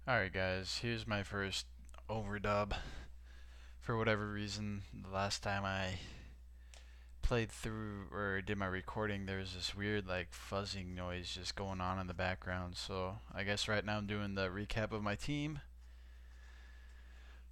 Alright guys, here's my first overdub. For whatever reason, the last time I played through or did my recording, there was this weird like fuzzing noise just going on in the background. So I guess right now I'm doing the recap of my team.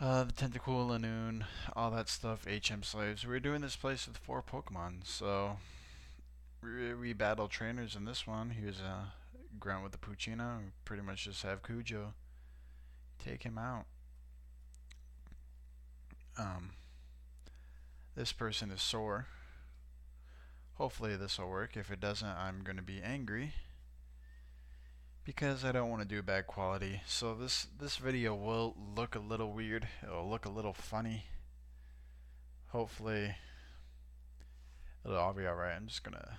The Tentacool, Lanoon, all that stuff, HM Slaves. We're doing this place with 4 Pokemon, so we battle trainers in this one. Here's a Grunt with the Puccina. We pretty much just have Cujo take him out. Um, this person is sore. Hopefully this will work. If it doesn't, I'm going to be angry because I don't want to do bad quality. So this video will look a little weird. It'll look a little funny. Hopefully it'll all be alright. I'm just gonna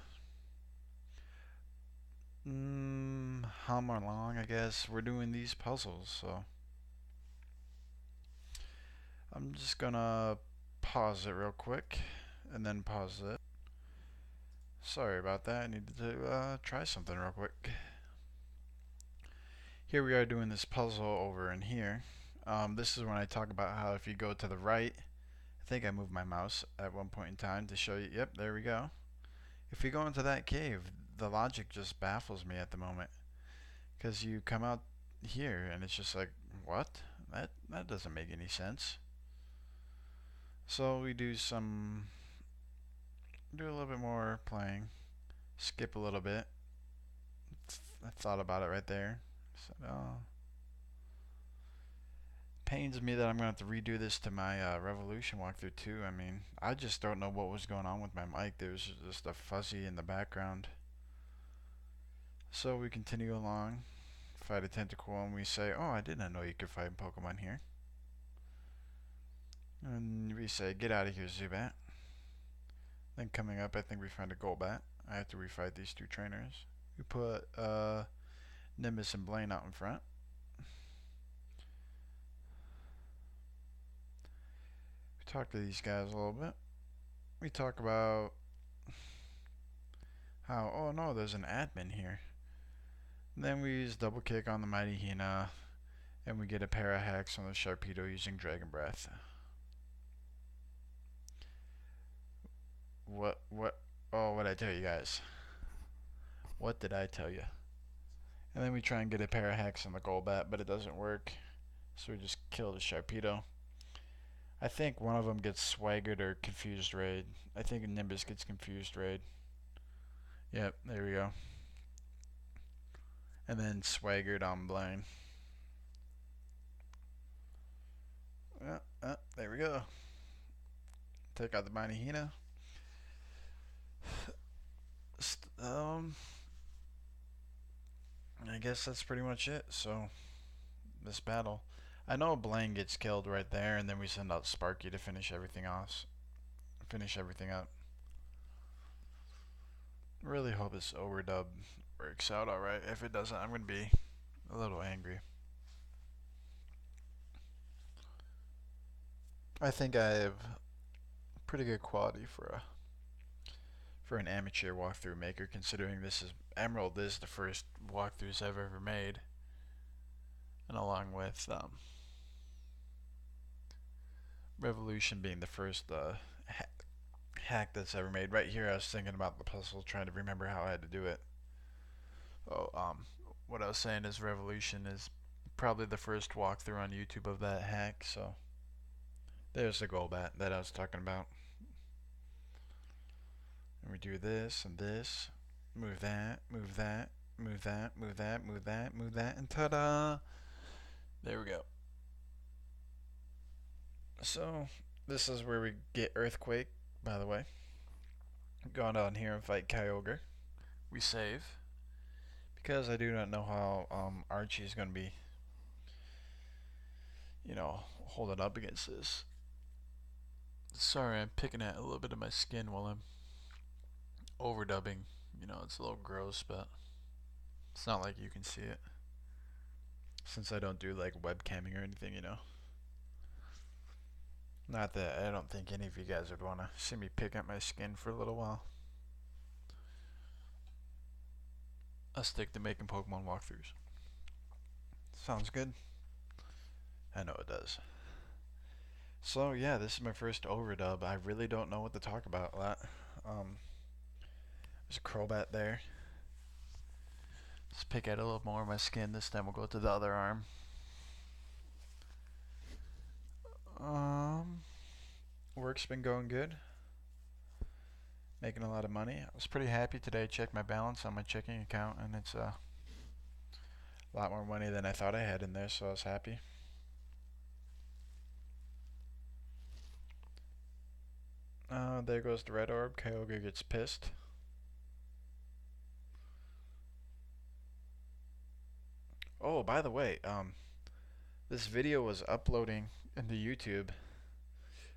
hum along, I guess. We're doing these puzzles, so I'm just gonna pause it real quick and then pause it. Sorry about that. I needed to try something real quick. Here we are doing this puzzle over in here. This is when I talk about how if you go to the right, I think I moved my mouse at one point in time to show you. Yep, there we go. If you go into that cave, the logic just baffles me at the moment. Because you come out here and it's just like, what? That doesn't make any sense. So we do a little bit more playing. Skip a little bit. I thought about it right there. So, pains me that I'm going to have to redo this to my Revolution walkthrough too. I mean, I just don't know what was going on with my mic. There was just a fuzzy in the background. So we continue along, fight a Tentacool, and we say, oh, I did not know you could fight Pokemon here. And we say, get out of here, Zubat. Then coming up, I think we find a Golbat. I have to refight these 2 trainers. We put Nimbus and Blaine out in front. We talk to these guys a little bit. We talk about how, oh no, there's an admin here. And then we use double kick on the Mighty Hina, and we get a pair of hacks on the Sharpedo using Dragon Breath. Oh, what'd I tell you guys? What did I tell you? And then we try and get a pair of hacks on the Golbat, but it doesn't work. So we just kill the Sharpedo. I think one of them gets Swaggered or Confused Raid. I think Nimbus gets Confused Raid. Yep, there we go. And then Swaggered on Blaine. There we go. Take out the Mighty Hina. I guess that's pretty much it. So, this battle. I know Blaine gets killed right there, and then we send out Sparky to finish everything off. Finish everything up. Really hope this overdub works out alright. If it doesn't, I'm going to be a little angry. I think I have pretty good quality for an amateur walkthrough maker, considering this is Emerald is the first walkthroughs I've ever made, and along with Revolution being the first hack that's ever made. Right here, I was thinking about the puzzle, trying to remember how I had to do it. What I was saying is Revolution is probably the first walkthrough on YouTube of that hack. So there's the Golbat that I was talking about. And we do this and this, move that, move that, move that, move that, move that, move that, and ta-da! There we go. So this is where we get Earthquake, by the way. Go down here and fight Kyogre. We save because I do not know how Archie is going to be, holding up against this. Sorry, I'm picking at a little bit of my skin while I'm overdubbing. It's a little gross, but it's not like you can see it since I don't do like webcamming or anything. Not that I don't think any of you guys would want to see me pick at my skin for a little while. I'll stick to making Pokemon walkthroughs. Sounds good. I know it does. So yeah, this is my first overdub. I really don't know what to talk about a lot. Um, there's a Crobat there. Let's pick out a little more of my skin. This time we'll go to the other arm. Um, Work's been going good. Making a lot of money. I was pretty happy today. I checked my balance on my checking account, and it's a lot more money than I thought I had in there, so I was happy. There goes the red orb. Kyogre gets pissed. Oh, by the way, this video was uploading into YouTube,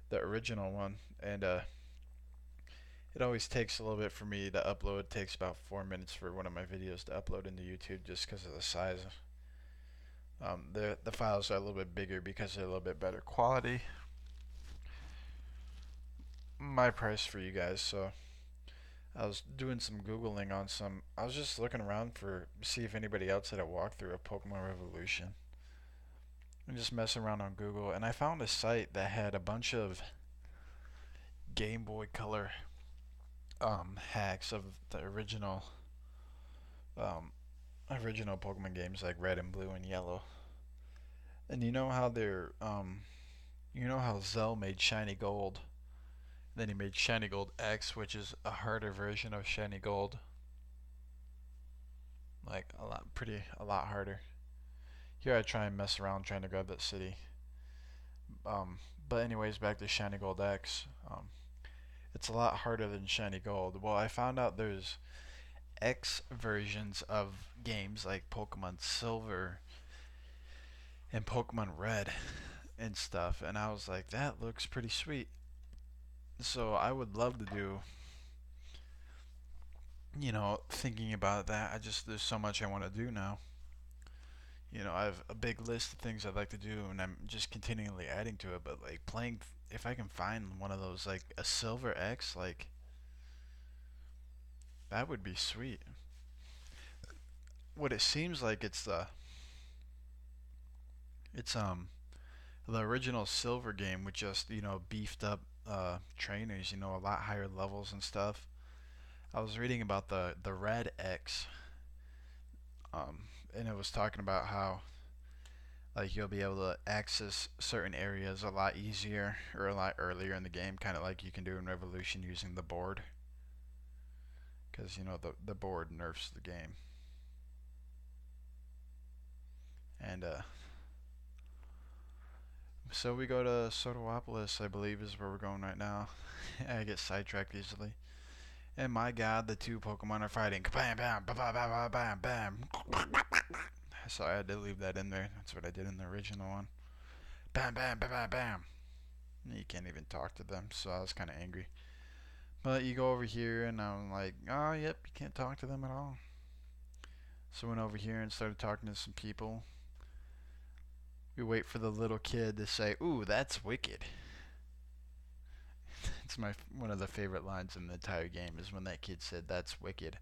the original one, and it always takes a little bit for me to upload. It takes about 4 minutes for one of my videos to upload into YouTube just because of the size. The files are a little bit bigger because they're a little bit better quality. My price for you guys, so I was doing some Googling on some. I was just looking around for see if anybody else had a walkthrough of Pokemon Revolution. And just messing around on Google, and I found a site that had a bunch of Game Boy Color hacks of the um, original Pokemon games like Red and Blue and Yellow. And you know how Zell made Shiny Gold. Then he made Shiny Gold X, which is a harder version of Shiny Gold. Like a lot harder. Here I try and mess around trying to grab that city. But anyways, back to Shiny Gold X. It's a lot harder than Shiny Gold. Well, I found out there's X versions of games like Pokemon Silver and Pokemon Red and stuff, and I was like, that looks pretty sweet. So I would love to do, thinking about that. There's so much I want to do now. I have a big list of things I'd like to do, and I'm just continually adding to it. But like playing, if I can find one of those, like a Silver X, like that would be sweet. What it seems like it's the original Silver game with just beefed up trainers, a lot higher levels and stuff. I was reading about the Red X, um, and it was talking about how like you'll be able to access certain areas a lot easier or a lot earlier in the game, kind of like you can do in Revolution using the board, because the board nerfs the game. And so we go to Sotowopolis, I believe, is where we're going right now. I get sidetracked easily. And my god, the two Pokemon are fighting. Bam, bam, bam, bam, bam, bam, bam. So I had to leave that in there. That's what I did in the original one. Bam, bam, bam, bam, bam. You can't even talk to them, so I was kind of angry. But you go over here, and I'm like, oh, yep, you can't talk to them at all. So I went over here and started talking to some people. We wait for the little kid to say, ooh, that's wicked. It's one of the favorite lines in the entire game is when that kid said, that's wicked.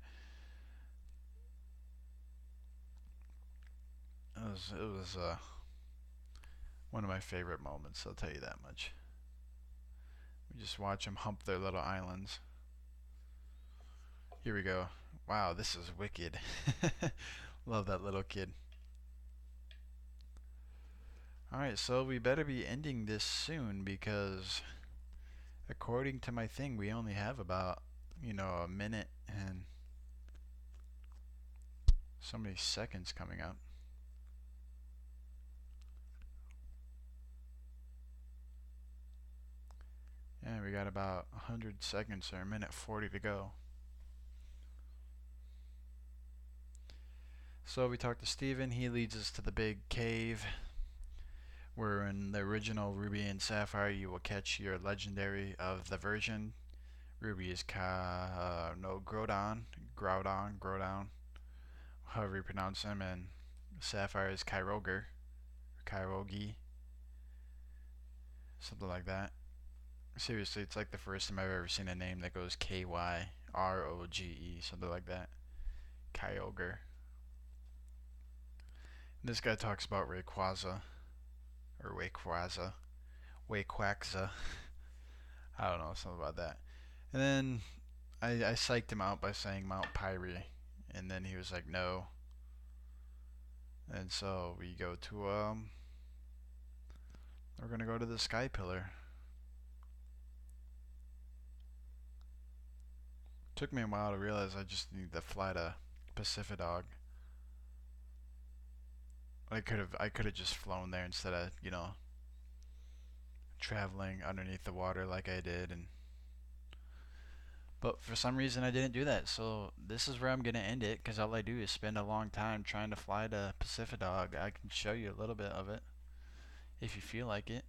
It was one of my favorite moments, I'll tell you that much. We just watch them hump their little islands. Here we go. Wow, this is wicked. Love that little kid. Alright, so we better be ending this soon because according to my thing, we only have about, a minute and so many seconds coming up. Yeah, we got about 100 seconds or a minute 40 to go. So we talked to Steven. He leads us to the big cave where in the original Ruby and Sapphire you will catch your legendary of the version. Ruby is Groudon, however you pronounce him, and Sapphire is Kyrogi, something like that. Seriously, it's like the first time I've ever seen a name that goes Kyroge, something like that. Kyogre. This guy talks about Rayquaza, or Wayquaza. Wayquaxa. I don't know, something about that. And then I psyched him out by saying Mount Pyrie, and then he was like, no. And so we go to we're gonna go to the Sky Pillar. Took me a while to realize I just need to fly to Pacificadog. I could have just flown there instead of traveling underneath the water like I did, and but for some reason I didn't do that. So this is where I'm gonna end it because all I do is spend a long time trying to fly to Pacificadog. I can show you a little bit of it if you feel like it.